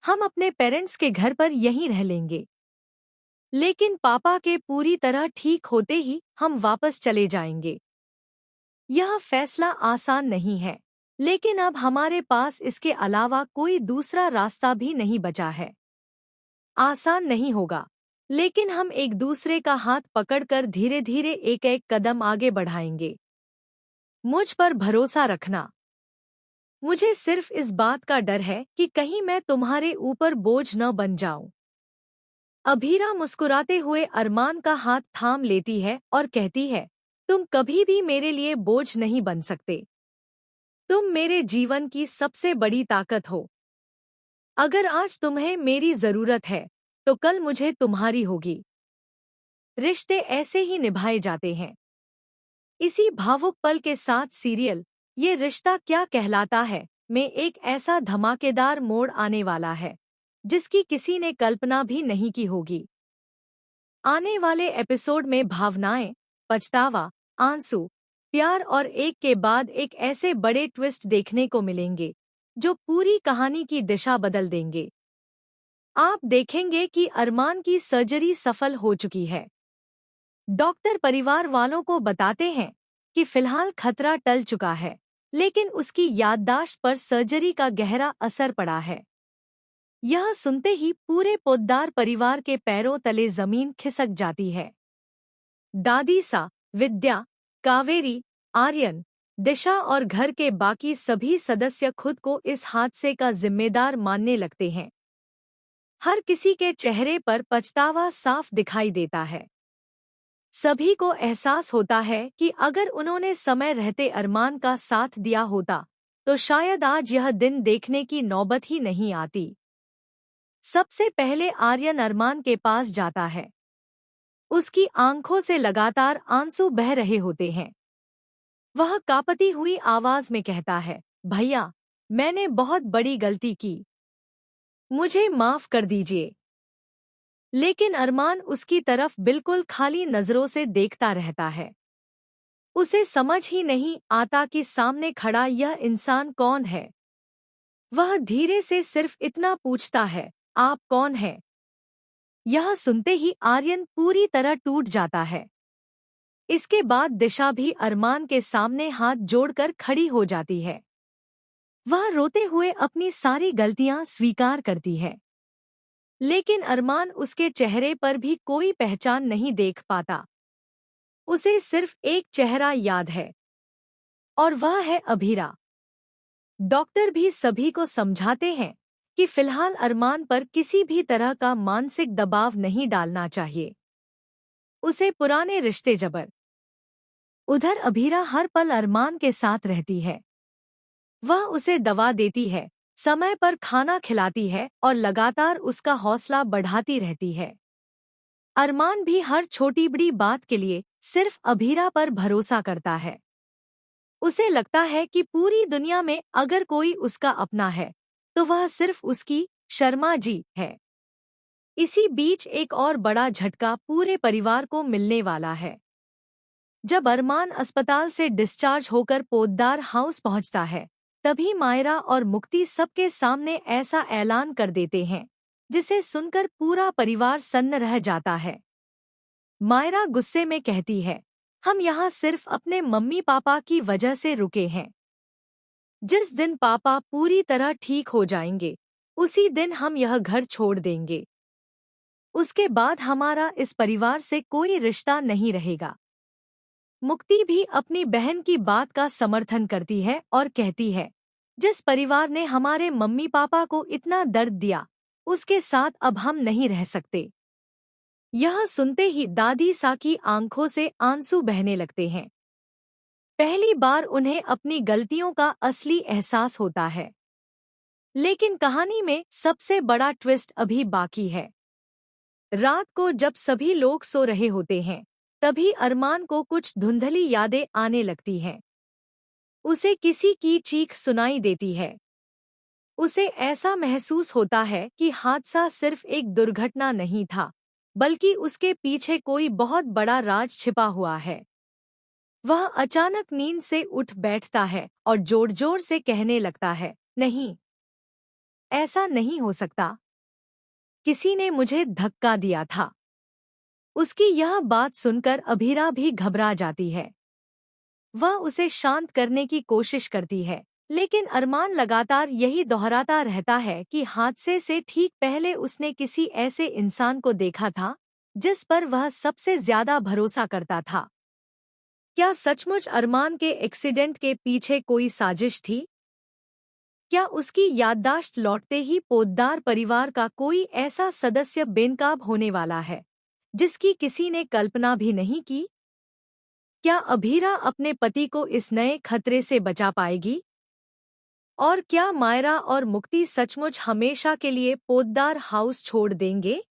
हम अपने पेरेंट्स के घर पर यहीं रह लेंगे। लेकिन पापा के पूरी तरह ठीक होते ही हम वापस चले जाएंगे। यह फैसला आसान नहीं है, लेकिन अब हमारे पास इसके अलावा कोई दूसरा रास्ता भी नहीं बचा है। आसान नहीं होगा, लेकिन हम एक दूसरे का हाथ पकड़कर धीरे धीरे एक एक कदम आगे बढ़ाएंगे। मुझ पर भरोसा रखना। मुझे सिर्फ इस बात का डर है कि कहीं मैं तुम्हारे ऊपर बोझ न बन जाऊं। अभीरा मुस्कुराते हुए अरमान का हाथ थाम लेती है और कहती है, तुम कभी भी मेरे लिए बोझ नहीं बन सकते। तुम मेरे जीवन की सबसे बड़ी ताकत हो। अगर आज तुम्हें मेरी जरूरत है, तो कल मुझे तुम्हारी होगी। रिश्ते ऐसे ही निभाए जाते हैं। इसी भावुक पल के साथ सीरियल ये रिश्ता क्या कहलाता है में एक ऐसा धमाकेदार मोड़ आने वाला है, जिसकी किसी ने कल्पना भी नहीं की होगी। आने वाले एपिसोड में भावनाएं, पछतावा, आंसू, प्यार और एक के बाद एक ऐसे बड़े ट्विस्ट देखने को मिलेंगे, जो पूरी कहानी की दिशा बदल देंगे। आप देखेंगे कि अरमान की सर्जरी सफल हो चुकी है। डॉक्टर परिवार वालों को बताते हैं कि फिलहाल खतरा टल चुका है, लेकिन उसकी याददाश्त पर सर्जरी का गहरा असर पड़ा है। यह सुनते ही पूरे पोद्दार परिवार के पैरों तले जमीन खिसक जाती है। दादी सा, विद्या, कावेरी, आर्यन, दिशा और घर के बाकी सभी सदस्य खुद को इस हादसे का जिम्मेदार मानने लगते हैं। हर किसी के चेहरे पर पछतावा साफ दिखाई देता है। सभी को एहसास होता है कि अगर उन्होंने समय रहते अरमान का साथ दिया होता, तो शायद आज यह दिन देखने की नौबत ही नहीं आती। सबसे पहले आर्यन अरमान के पास जाता है। उसकी आंखों से लगातार आंसू बह रहे होते हैं। वह कांपती हुई आवाज में कहता है, भैया, मैंने बहुत बड़ी गलती की। मुझे माफ कर दीजिए। लेकिन अरमान उसकी तरफ बिल्कुल खाली नजरों से देखता रहता है। उसे समझ ही नहीं आता कि सामने खड़ा यह इंसान कौन है। वह धीरे से सिर्फ इतना पूछता है, आप कौन हैं? यह सुनते ही आर्यन पूरी तरह टूट जाता है। इसके बाद दिशा भी अरमान के सामने हाथ जोड़कर खड़ी हो जाती है। वह रोते हुए अपनी सारी गलतियां स्वीकार करती है। लेकिन अरमान उसके चेहरे पर भी कोई पहचान नहीं देख पाता। उसे सिर्फ एक चेहरा याद है, और वह है अभीरा। डॉक्टर भी सभी को समझाते हैं कि फिलहाल अरमान पर किसी भी तरह का मानसिक दबाव नहीं डालना चाहिए। उसे पुराने रिश्ते जबर। उधर अभीरा हर पल अरमान के साथ रहती है। वह उसे दवा देती है, समय पर खाना खिलाती है और लगातार उसका हौसला बढ़ाती रहती है। अरमान भी हर छोटी बड़ी बात के लिए सिर्फ अभीरा पर भरोसा करता है। उसे लगता है कि पूरी दुनिया में अगर कोई उसका अपना है, तो वह सिर्फ उसकी शर्मा जी है। इसी बीच एक और बड़ा झटका पूरे परिवार को मिलने वाला है। जब अरमान अस्पताल से डिस्चार्ज होकर पोद्दार हाउस पहुंचता है, तभी मायरा और मुक्ति सबके सामने ऐसा ऐलान कर देते हैं, जिसे सुनकर पूरा परिवार सन्न रह जाता है। मायरा गुस्से में कहती है, हम यहाँ सिर्फ अपने मम्मी पापा की वजह से रुके हैं। जिस दिन पापा पूरी तरह ठीक हो जाएंगे, उसी दिन हम यह घर छोड़ देंगे। उसके बाद हमारा इस परिवार से कोई रिश्ता नहीं रहेगा। मुक्ति भी अपनी बहन की बात का समर्थन करती है और कहती है, जिस परिवार ने हमारे मम्मी पापा को इतना दर्द दिया, उसके साथ अब हम नहीं रह सकते। यह सुनते ही दादी सा की आंखों से आंसू बहने लगते हैं। पहली बार उन्हें अपनी गलतियों का असली एहसास होता है। लेकिन कहानी में सबसे बड़ा ट्विस्ट अभी बाकी है। रात को जब सभी लोग सो रहे होते हैं, तभी अरमान को कुछ धुंधली यादें आने लगती हैं। उसे किसी की चीख सुनाई देती है। उसे ऐसा महसूस होता है कि हादसा सिर्फ एक दुर्घटना नहीं था, बल्कि उसके पीछे कोई बहुत बड़ा राज छिपा हुआ है। वह अचानक नींद से उठ बैठता है और जोर जोर से कहने लगता है, नहीं, ऐसा नहीं हो सकता। किसी ने मुझे धक्का दिया था। उसकी यह बात सुनकर अभीरा भी घबरा जाती है। वह उसे शांत करने की कोशिश करती है, लेकिन अरमान लगातार यही दोहराता रहता है कि हादसे से ठीक पहले उसने किसी ऐसे इंसान को देखा था जिस पर वह सबसे ज्यादा भरोसा करता था। क्या सचमुच अरमान के एक्सीडेंट के पीछे कोई साजिश थी? क्या उसकी याददाश्त लौटते ही पोद्दार परिवार का कोई ऐसा सदस्य बेनकाब होने वाला है जिसकी किसी ने कल्पना भी नहीं की? क्या अभीरा अपने पति को इस नए खतरे से बचा पाएगी? और क्या मायरा और मुक्ति सचमुच हमेशा के लिए पोद्दार हाउस छोड़ देंगे?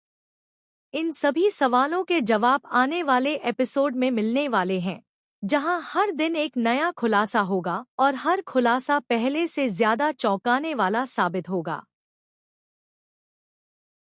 इन सभी सवालों के जवाब आने वाले एपिसोड में मिलने वाले हैं, जहां हर दिन एक नया खुलासा होगा और हर खुलासा पहले से ज्यादा चौंकाने वाला साबित होगा।